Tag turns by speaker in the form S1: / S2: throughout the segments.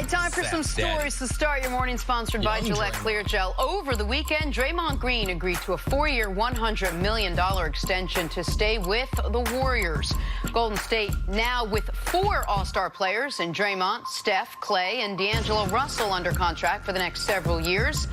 S1: right, time for some stories to start your morning, sponsored by Gillette Clear Gel. Over the weekend, Draymond Green agreed to a 4-year, $100 million extension to stay with the Warriors. Golden State now with 4 All-Star players in Draymond, Steph, Clay, and D'Angelo Russell under contract for the next several years.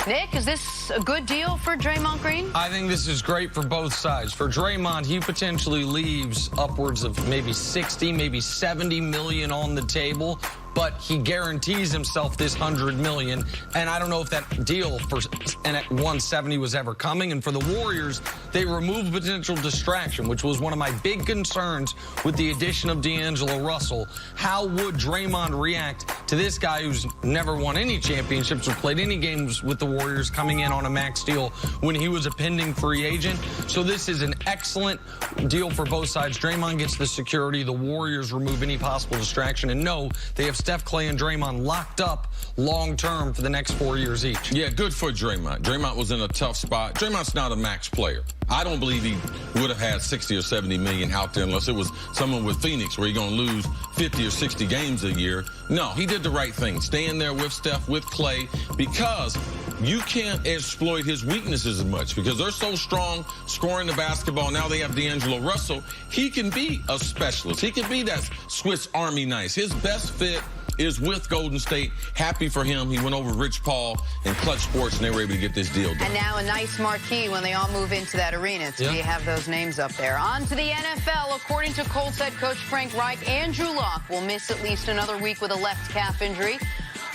S1: Nick, is this a good deal for Draymond Green?
S2: I think this is great for both sides. For Draymond, he potentially leaves upwards of maybe 60, maybe 70 million on the table, but he guarantees himself this 100 million. And I don't know if that deal for and at 170 was ever coming. And for the Warriors, they removed potential distraction, which was one of my big concerns with the addition of D'Angelo Russell. How would Draymond react to this guy who's never won any championships or played any games with the Warriors coming in on a max deal when he was a pending free agent? So this is an excellent deal for both sides. Draymond gets the security. The Warriors remove any possible distraction. And no, they have Steph, Clay, and Draymond locked up long-term for the next 4 years each.
S3: Yeah, good for Draymond. Draymond was in a tough spot. Draymond's not a max player. I don't believe he would have had 60 or 70 million out there unless it was someone with Phoenix where you're going to lose 50 or 60 games a year. No, he did the right thing, staying there with Steph, with Clay, because you can't exploit his weaknesses as much because they're so strong scoring the basketball. Now they have D'Angelo Russell. He can be a specialist. He can be that Swiss Army knife. His best fit is with Golden State. Happy for him. He went over Rich Paul and Clutch Sports, and they were able to get this deal done.
S1: And now a nice marquee when they all move into that arena. So you have those names up there. On to the NFL. According to Colts head coach Frank Reich, Andrew Luck will miss at least another week with a left calf injury.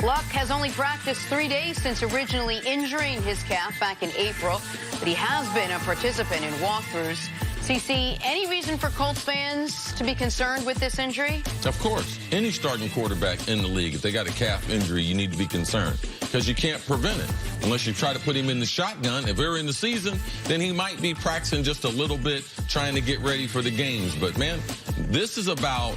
S1: Luck has only practiced 3 days since originally injuring his calf back in April, but he has been a participant in walkthroughs. CC, any reason for Colts fans to be concerned with this injury?
S3: Of course. Any starting quarterback in the league, if they got a calf injury, you need to be concerned because you can't prevent it unless you try to put him in the shotgun. If we're in the season, then he might be practicing just a little bit, trying to get ready for the games. But, man, this is about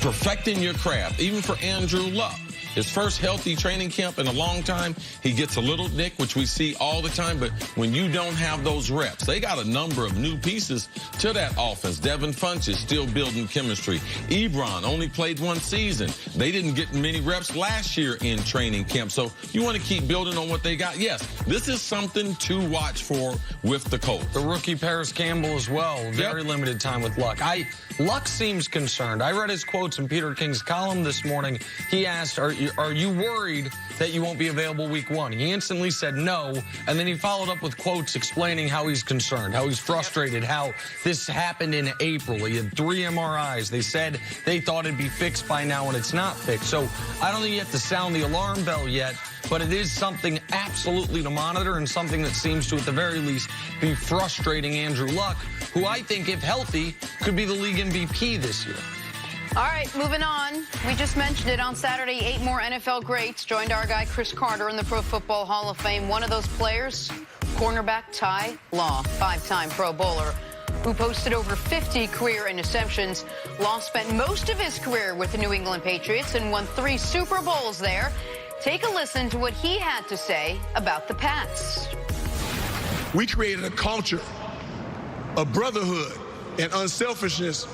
S3: perfecting your craft, even for Andrew Luck. His first healthy training camp in a long time, he gets a little nick, which we see all the time. But when you don't have those reps, they got a number of new pieces to that offense. Devin Funch is still building chemistry. Ebron only played 1 season. They didn't get many reps last year in training camp. So you want to keep building on what they got. Yes, this is something to watch for with the Colts.
S2: The rookie Paris Campbell as well. Very limited time with Luck. Luck seems concerned. I read his quotes in Peter King's column this morning. He asked, are you worried that you won't be available week 1? He instantly said no, and then he followed up with quotes explaining how he's concerned, how he's frustrated, how this happened in April. He had 3 MRIs. They said they thought it'd be fixed by now, and it's not fixed. So I don't think you have to sound the alarm bell yet, but it is something absolutely to monitor and something that seems to, at the very least, be frustrating Andrew Luck, who I think, if healthy, could be the league MVP this year.
S1: All right, moving on. We just mentioned it on Saturday. 8 more NFL greats joined our guy Chris Carter in the Pro Football Hall of Fame. One of those players, cornerback Ty Law, 5-time Pro Bowler, who posted over 50 career interceptions. Law spent most of his career with the New England Patriots and won 3 Super Bowls there. Take a listen to what he had to say about the Pats.
S4: We created a culture of brotherhood and unselfishness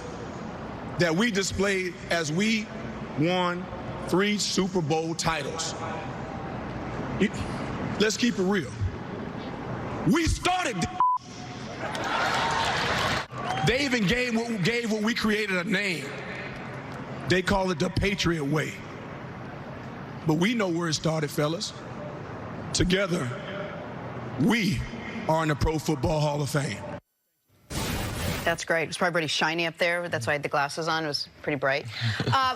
S4: that we displayed as we won 3 Super Bowl titles. Let's keep it real. We started. They even gave what we created a name. They call it the Patriot Way. But we know where it started, fellas. Together, we are in the Pro Football Hall of Fame.
S1: That's great. It was probably pretty shiny up there. That's why I had the glasses on. It was pretty bright.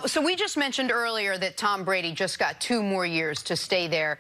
S1: So we just mentioned earlier that Tom Brady just got 2 more years to stay there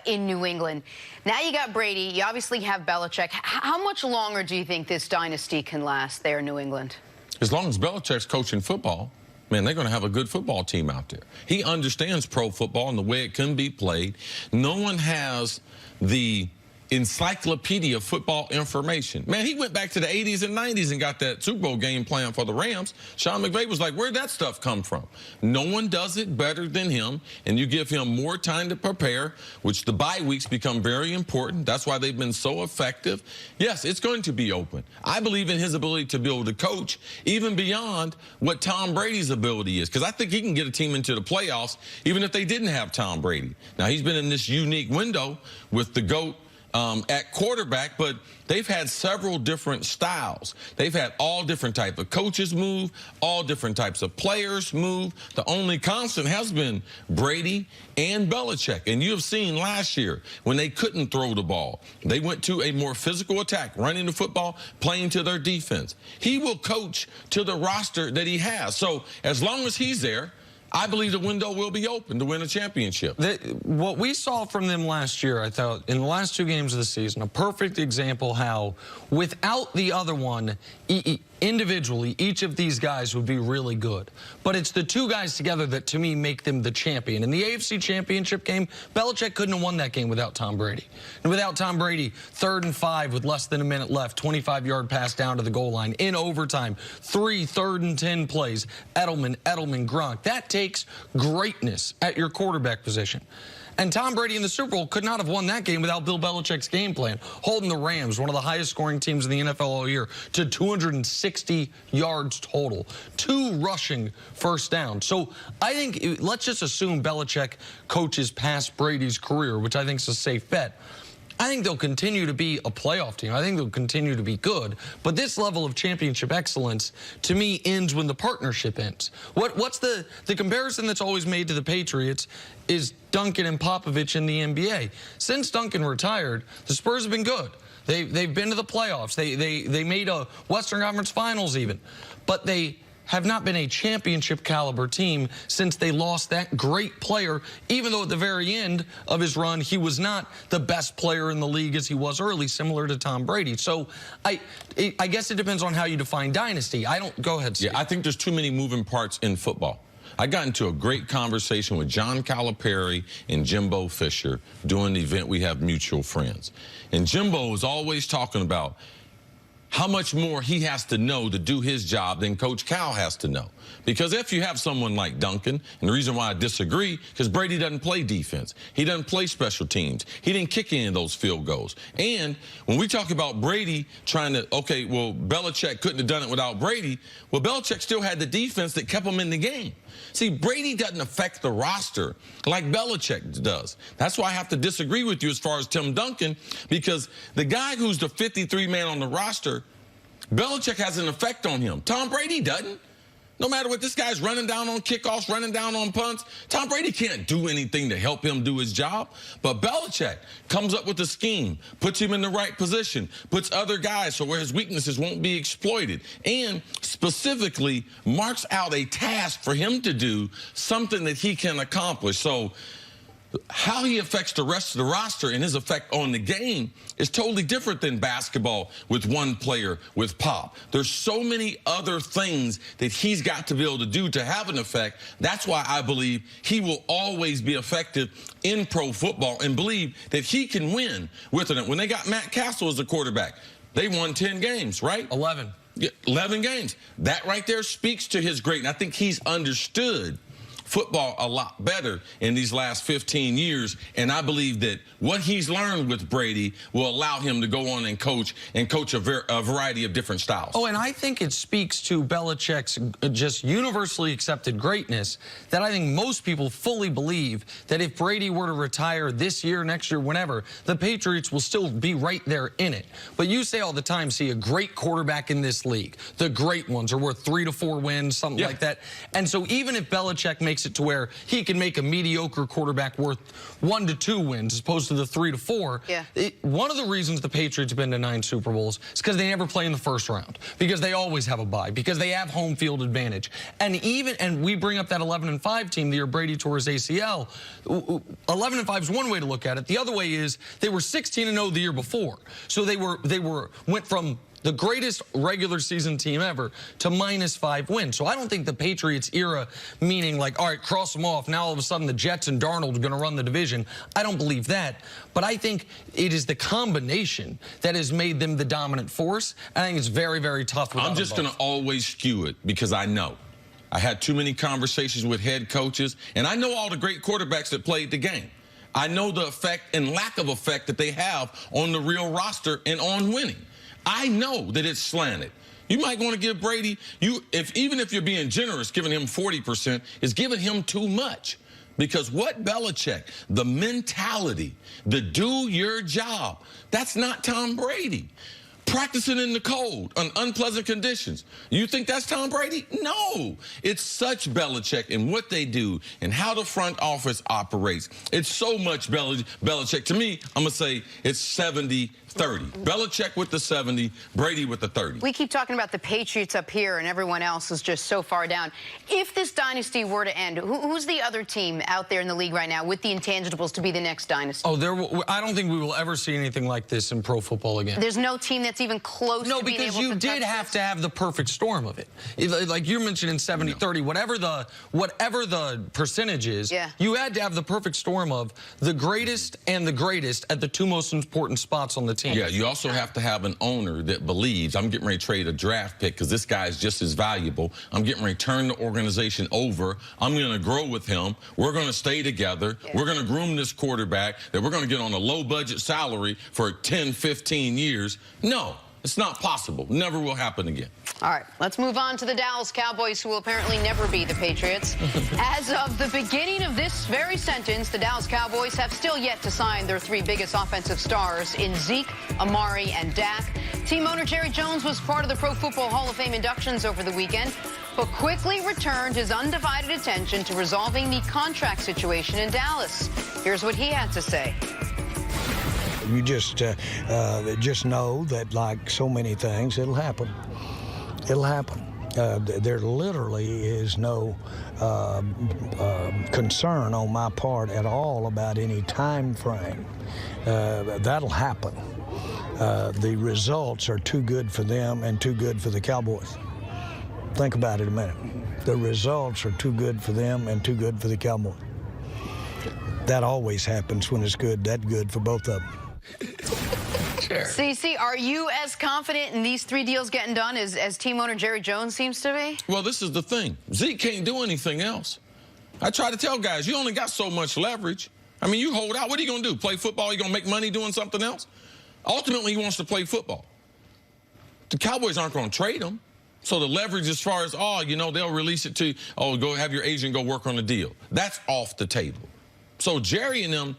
S1: in New England. Now you got Brady. You obviously have Belichick. How much longer do you think this dynasty can last there in New England?
S3: As long as Belichick's coaching football, man, they're going to have a good football team out there. He understands pro football and the way it can be played. No one has the encyclopedia of football information. Man, he went back to the 80s and 90s and got that Super Bowl game plan for the Rams. Sean McVay was like, where'd that stuff come from? No one does it better than him, and you give him more time to prepare, which the bye weeks become very important. That's why they've been so effective. Yes, it's going to be open. I believe in his ability to be able to coach even beyond what Tom Brady's ability is, because I think he can get a team into the playoffs even if they didn't have Tom Brady. Now, he's been in this unique window with the GOAT at quarterback, but they've had several different styles. They've had all different types of coaches move, all different types of players move. The only constant has been Brady and Belichick. And you have seen last year when they couldn't throw the ball, they went to a more physical attack, running the football, playing to their defense. He will coach to the roster that he has. So as long as he's there, I believe the window will be open to win a championship.
S2: What we saw from them last year, I thought, in the last 2 games of the season, a perfect example how, without the other one, individually, each of these guys would be really good. But it's the 2 guys together that, to me, make them the champion. In the AFC Championship game, Belichick couldn't have won that game without Tom Brady. And without Tom Brady, 3rd and 5 with less than a minute left, 25-yard pass down to the goal line, in overtime, 3 3rd and 10 plays, Edelman, Gronk. That takes greatness at your quarterback position. And Tom Brady in the Super Bowl could not have won that game without Bill Belichick's game plan, holding the Rams, one of the highest scoring teams in the NFL all year, to 260 yards total, 2 rushing first down. So I think, let's just assume Belichick coaches past Brady's career, which I think is a safe bet. I think they'll continue to be a playoff team. I think they'll continue to be good. But this level of championship excellence, to me, ends when the partnership ends. What's the comparison that's always made to the Patriots is Duncan and Popovich in the NBA. Since Duncan retired, the Spurs have been good. They've been to the playoffs. They made a Western Conference Finals even. But they have not been a championship caliber team since they lost that great player, even though at the very end of his run, he was not the best player in the league as he was early, similar to Tom Brady. So I guess it depends on how you define dynasty. Go ahead, Steve.
S3: Yeah, I think there's too many moving parts in football. I got into a great conversation with John Calipari and Jimbo Fisher doing the event We Have Mutual Friends. And Jimbo is always talking about how much more he has to know to do his job than Coach Cal has to know. Because if you have someone like Duncan, and the reason why I disagree, because Brady doesn't play defense. He doesn't play special teams. He didn't kick any of those field goals. And when we talk about Brady trying to, okay, well, Belichick couldn't have done it without Brady. Well, Belichick still had the defense that kept him in the game. See, Brady doesn't affect the roster like Belichick does. That's why I have to disagree with you as far as Tim Duncan, because the guy who's the 53 man on the roster, Belichick has an effect on him. Tom Brady doesn't. No matter what, this guy's running down on kickoffs, running down on punts. Tom Brady can't do anything to help him do his job. But Belichick comes up with a scheme, puts him in the right position, puts other guys so where his weaknesses won't be exploited, and specifically marks out a task for him to do, something that he can accomplish. So how he affects the rest of the roster and his effect on the game is totally different than basketball with one player, with Pop. There's so many other things that he's got to be able to do to have an effect. That's why I believe he will always be effective in pro football and believe that he can win with it. When they got Matt Castle as a quarterback, they won 10 games, right?
S2: 11.
S3: Yeah, 11 games. That right there speaks to his greatness. I think he's understood football a lot better in these last 15 years, and I believe that what he's learned with Brady will allow him to go on and coach a variety of different styles.
S2: Oh, and I think it speaks to Belichick's just universally accepted greatness that I think most people fully believe that if Brady were to retire this year, next year, whenever, the Patriots will still be right there in it. But you say all the time, see, a great quarterback in this league, the great ones are worth 3 to 4 wins, something like that. And so even if Belichick makes it to where he can make a mediocre quarterback worth 1 to 2 wins as opposed to the 3 to 4.
S1: Yeah.
S2: One of the reasons the Patriots have been to 9 Super Bowls is because they never play in the first round, because they always have a bye, because they have home field advantage. And we bring up that 11-5 team the year Brady tore his ACL. 11-5 is one way to look at it. The other way is they were 16-0 the year before. So they went from the greatest regular season team ever, to -5 wins. So I don't think the Patriots era, meaning like, all right, cross them off, now all of a sudden the Jets and Darnold are going to run the division. I don't believe that. But I think it is the combination that has made them the dominant force. I think it's very, very tough.
S3: I'm just going to always skew it because I know. I had too many conversations with head coaches, and I know all the great quarterbacks that played the game. I know the effect and lack of effect that they have on the real roster and on winning. I know that it's slanted. You might want to give Brady, even if you're being generous, giving him 40% is giving him too much. Because what Belichick, the mentality, the do your job, that's not Tom Brady. Practicing in the cold, on unpleasant conditions. You think that's Tom Brady? No. It's such Belichick and what they do and how the front office operates. It's so much Belichick. To me, I'm going to say it's 70-30. Belichick with the 70, Brady with the 30.
S1: We keep talking about the Patriots up here and everyone else is just so far down. If this dynasty were to end, who's the other team out there in the league right now with the intangibles to be the next dynasty?
S2: Oh, I don't think we will ever see anything like this in pro football again.
S1: There's no team that's even close to being able to touch this?
S2: No, because you did have to have the perfect storm of it. Like you're mentioning 70-30, whatever the percentage is, you had to have the perfect storm of the greatest and the greatest at the two most important spots on the team.
S3: Yeah, you also have to have an owner that believes, I'm getting ready to trade a draft pick because this guy is just as valuable. I'm getting ready to turn the organization over. I'm going to grow with him. We're going to stay together. We're going to groom this quarterback that we're going to get on a low-budget salary for 10, 15 years. No. It's not possible. Never will happen again.
S1: All right, let's move on to the Dallas Cowboys, who will apparently never be the Patriots. As of the beginning of this very sentence, the Dallas Cowboys have still yet to sign their three biggest offensive stars in Zeke, Amari, and Dak. Team owner Jerry Jones was part of the Pro Football Hall of Fame inductions over the weekend, but quickly returned his undivided attention to resolving the contract situation in Dallas. Here's what he had to say.
S5: You just know that, like so many things, it'll happen. It'll happen. There literally is no concern on my part at all about any time frame. That'll happen. The results are too good for them and too good for the Cowboys. Think about it a minute. The results are too good for them and too good for the Cowboys. That always happens when it's that good for both of them.
S1: Sure. CC, are you as confident in these three deals getting done as team owner Jerry Jones seems to be?
S3: Well, this is the thing. Zeke can't do anything else. I try to tell guys, you only got so much leverage. I mean, you hold out. What are you going to do? Play football? You going to make money doing something else? Ultimately, he wants to play football. The Cowboys aren't going to trade him. So the leverage as far as, they'll release it to, go have your agent go work on the deal. That's off the table. So Jerry and them,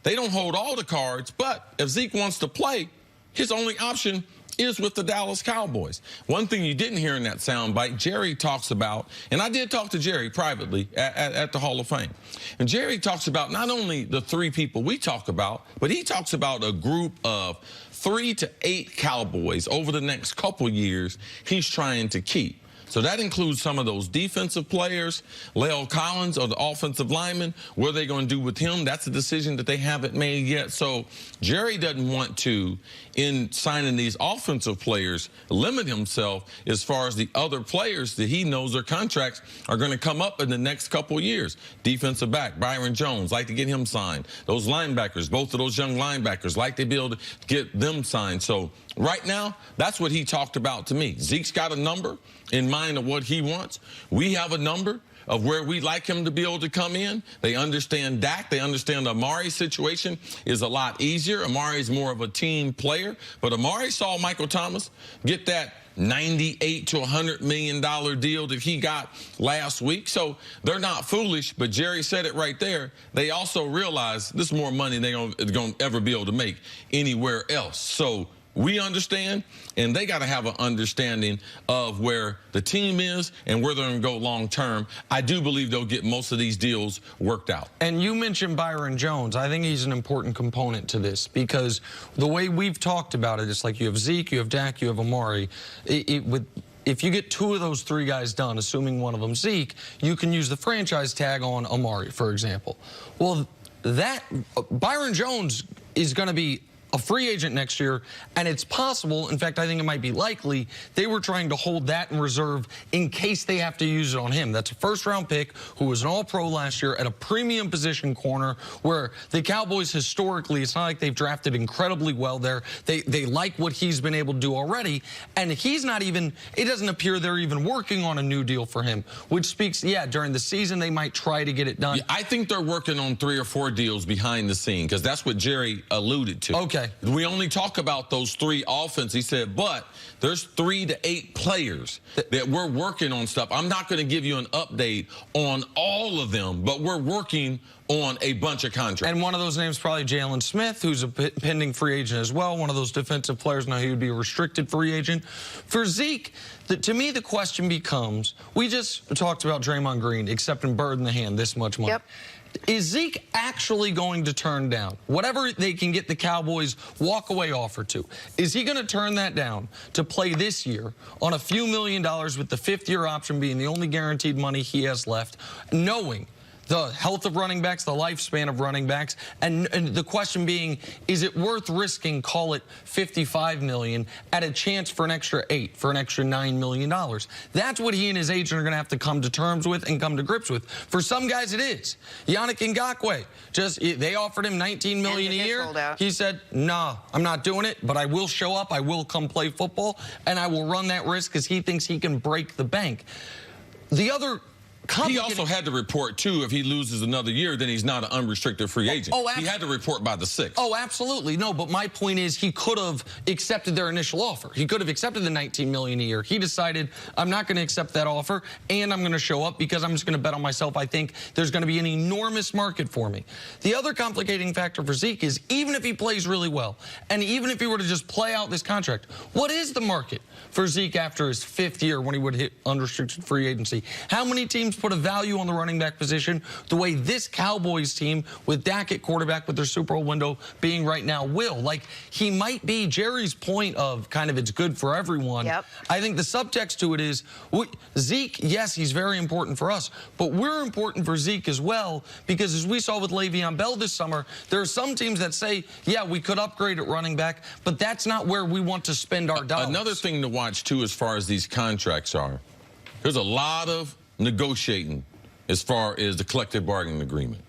S3: they don't hold all the cards, but if Zeke wants to play, his only option is with the Dallas Cowboys. One thing you didn't hear in that soundbite, Jerry talks about, and I did talk to Jerry privately at the Hall of Fame, and Jerry talks about not only the three people we talk about, but he talks about a group of 3 to 8 Cowboys over the next couple years he's trying to keep. So that includes some of those defensive players, La'el Collins or the offensive lineman. What are they going to do with him? That's a decision that they haven't made yet. So Jerry doesn't want to, in signing these offensive players, limit himself as far as the other players that he knows their contracts are going to come up in the next couple of years. Defensive back, Byron Jones, like to get him signed. Those linebackers, both of those young linebackers, like to be able to get them signed. So right now, that's what he talked about to me. Zeke's got a number in mind of what he wants. We have a number of where we'd like him to be able to come in. They understand Dak. They understand Amari's situation is a lot easier. Amari's more of a team player. But Amari saw Michael Thomas get that $98 to $100 million deal that he got last week. So they're not foolish, but Jerry said it right there. They also realize this is more money they're going to ever be able to make anywhere else. So we understand, and they got to have an understanding of where the team is and where they're going to go long term. I do believe they'll get most of these deals worked out.
S2: And you mentioned Byron Jones. I think he's an important component to this because the way we've talked about it, it's like you have Zeke, you have Dak, you have Amari. If you get 2 of those 3 guys done, assuming one of them Zeke, you can use the franchise tag on Amari, for example. Well, Byron Jones is going to be a free agent next year, and it's possible, in fact, I think it might be likely, they were trying to hold that in reserve in case they have to use it on him. That's a first-round pick who was an all-pro last year at a premium position corner where the Cowboys historically, it's not like they've drafted incredibly well there. They like what he's been able to do already, and he's not even, it doesn't appear they're even working on a new deal for him, which speaks, yeah, during the season they might try to get it done.
S3: Yeah, I think they're working on 3 or 4 deals behind the scene because that's what Jerry alluded to.
S2: Okay.
S3: We only talk about those 3 offense. He said, but there's 3 to 8 players that we're working on stuff. I'm not going to give you an update on all of them, but we're working on a bunch of contracts.
S2: And one of those names probably Jalen Smith, who's a pending free agent as well. One of those defensive players. Now he would be a restricted free agent. For Zeke, to me the question becomes, we just talked about Draymond Green accepting bird in the hand this much money.
S1: Yep.
S2: Is Zeke actually going to turn down whatever they can get the Cowboys walk-away offer to? Is he going to turn that down to play this year on a few $1 million with the 5th-year option being the only guaranteed money he has left, knowing the health of running backs, the lifespan of running backs, and the question being, is it worth risking, call it $55 million, at a chance for an extra 8, for an extra $9 million? That's what he and his agent are going to have to come to terms with and come to grips with. For some guys, it is. Yannick Ngakoue, they offered him $19 million a year. He said, nah, I'm not doing it, but I will show up, I will come play football, and I will run that risk because he thinks he can break the bank. The other
S3: He also had to report, too, if he loses another year, then he's not an unrestricted free agent. He had to report by the 6th.
S2: Oh, absolutely. No, but my point is he could have accepted their initial offer. He could have accepted the $19 million a year. He decided, I'm not going to accept that offer, and I'm going to show up because I'm just going to bet on myself. I think there's going to be an enormous market for me. The other complicating factor for Zeke is even if he plays really well, and even if he were to just play out this contract, what is the market for Zeke after his 5th year when he would hit unrestricted free agency? How many teams put a value on the running back position the way this Cowboys team with Dak at quarterback with their Super Bowl window being right now will? Like, he might be Jerry's point of kind of it's good for everyone.
S1: Yep.
S2: I think the subtext to it is Zeke, yes, he's very important for us, but we're important for Zeke as well because as we saw with Le'Veon Bell this summer, there are some teams that say, yeah, we could upgrade at running back, but that's not where we want to spend our dollars.
S3: Another thing to watch, too, as far as these contracts are, there's a lot of negotiating as far as the collective bargaining agreement.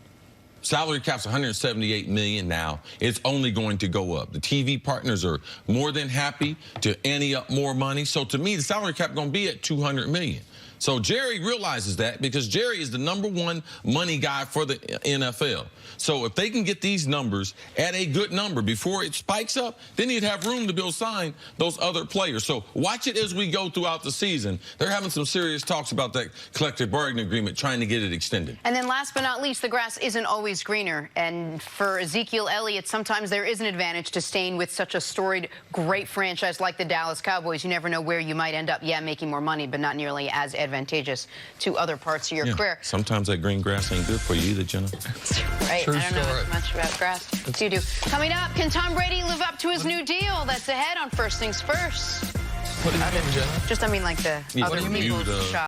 S3: Salary cap's $178 million now. It's only going to go up. The TV partners are more than happy to ante up more money. So to me, the salary cap going to be at $200 million. So Jerry realizes that because Jerry is the #1 money guy for the NFL. So if they can get these numbers at a good number before it spikes up, then he'd have room to be able to sign those other players. So watch it as we go throughout the season. They're having some serious talks about that collective bargaining agreement, trying to get it extended.
S1: And then last but not least, the grass isn't always greener. And for Ezekiel Elliott, sometimes there is an advantage to staying with such a storied, great franchise like the Dallas Cowboys. You never know where you might end up, yeah, making more money, but not nearly as advantageous to other parts of your career.
S3: Sometimes that green grass ain't good for you either, Jenna.
S1: Right. I don't know as much about grass as you do. Coming up, can Tom Brady live up to his new deal? That's ahead on First Things First.
S2: What do you mean, Jenna?
S1: Just, I mean, like the other people's shot.